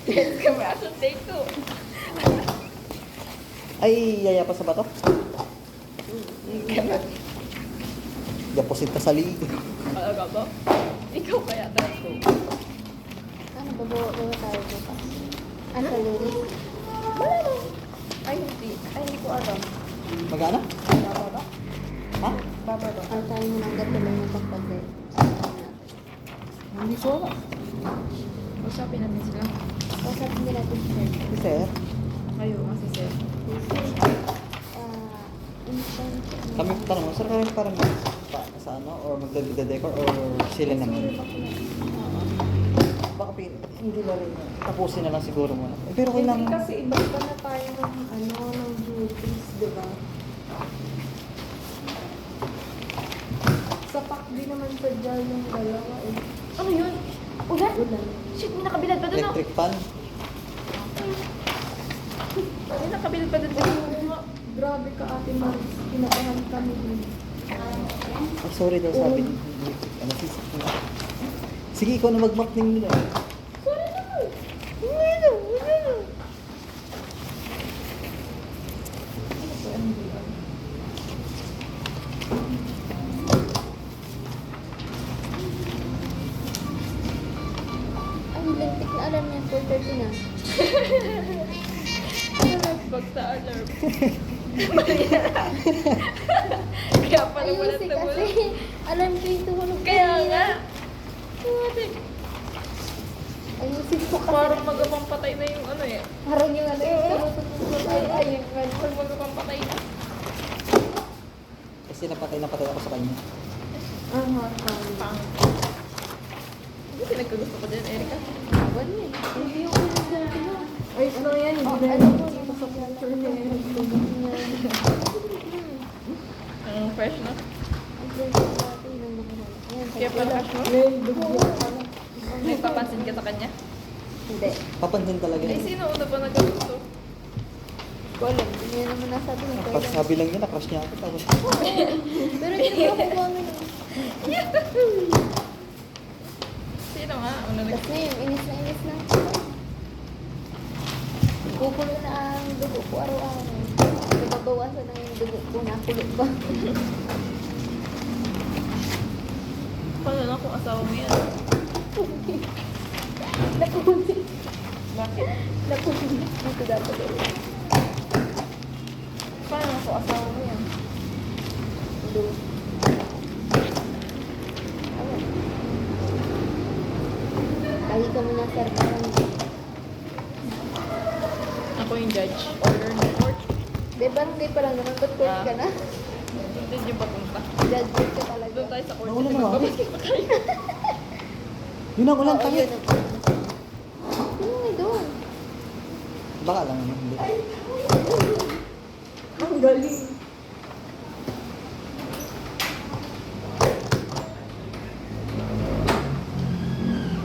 Let's go back to take two. Ay, yaya pa sa bato. Deposit ka sa liig. Talaga ba? Ikaw kaya tayo ko. Ano, babawa tayo bukas. Ano, sa lunes? Wala na. Ay, hindi. Ay, hindi ko alam. Magana? Baba ba? Ha? Baba ba? Ano tayo mo lang gatuloy ng pagpagay? Hindi ko alam. Usapin natin sila. Pasap nila to sir. Sir, Kayo, kasi sir. Instant. kami tanong mo, sir, kami parang sa ano, or magdadecor, or sila naman. Baka hindi na rin. Tapusin na lang siguro muna. Eh, pero Hindi kailangan... kasi iba na tayo ng ano, ng duties, di ba? Sapak din naman sa dyan yung dalawa eh. Ano yun? Ulan? Ulan. Shit, may nakabilad pa doon. Electric fan. May nakabilad pa doon. Grabe ka ate Maris, kinabahan kami din. Ay, sorry daw sabi ni ano, sige, ikaw na mag-map ng nila. Sorry naman! Ano? Ano? Ay, lintik na alam niya, 4:30 na. Nagbag sa alarm. Kaya pala wala Ayusin tumulong. kasi, alam ko yung tumulog. Kaya kanina. nga. Ayusin ko kasi. Parang magamang patay na yung ano eh. Parang yung ano yung tumututulog. Ay, yung ano. Parang magamang patay na. Kasi napatay ako sa kanya. Aha, Pang. Hindi pinagkagusto ko din, Erika. Awan niya eh. Hindi yung ulit dati na. Ay, ano yan? Oh, ano mo, dito sa picture niya. Tulog niya. Ang fresh na. Ang friend natin nung nakuha. Ayan, Kaya pala cash mo? May papansin ka sa kanya? Hindi. Papansin talaga Ay, yun. sino una ba nagkagusto? Ko alam. Hindi niya naman nasabi ng kailan. Pagsabi lang niya, na-crush niya ako. Tapos, Pero hindi naman ako buwangan. Sino nga? Una Tapos ngayon, inis na. Kukulo na ang dugo ko araw-araw. Nababawasan na yung dugo ko. Nakulo ba? Paano na kung asawa mo yan? Nakundi. Bakit? Nakundi. Dito dapat ulit. Paano na kung asawa mo yan? Doon. Awan. Lagi ka muna sir. Parang Ako yung judge. Order ng court. Di ba hindi pa lang naman? Ba't court ka na? Doon yung papunta. Judge ka talaga. Doon tayo sa court. Nawala Kasi na ba? magbabasket pa tayo. yun ang ulan Oo, tayo. yun ang- Yun nga doon. Baka lang hindi. Ang galing.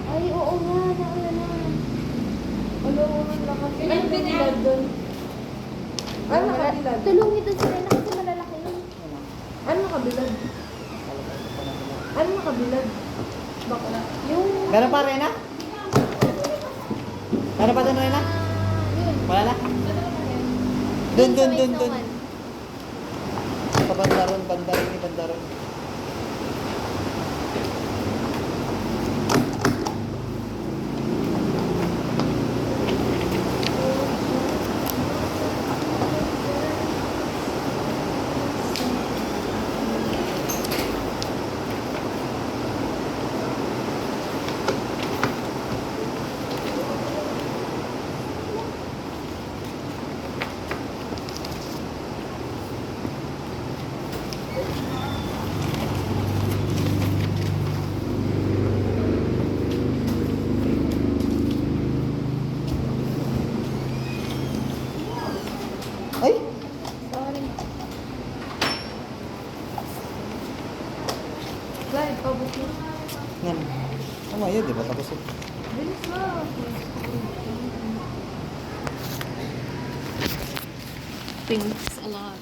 Ay, oo nga. Naulan na. Alam mo man lakas. Ay, bilad doon. Ano nakabilad? Tulungi doon sila na kasi malalaki yun. Ano nakabilad? Ano nakabilad? Bakla. Yung... Meron pa, Rena? Meron pa doon, Rena? Yun. Wala na? Doon Doon. sa may snowman. Pabandaron, bandaron. Ay! Sorry. Slide, pabot mo. Nan. Tama yun, di ba? Tapos Bilis mo. Thanks a lot.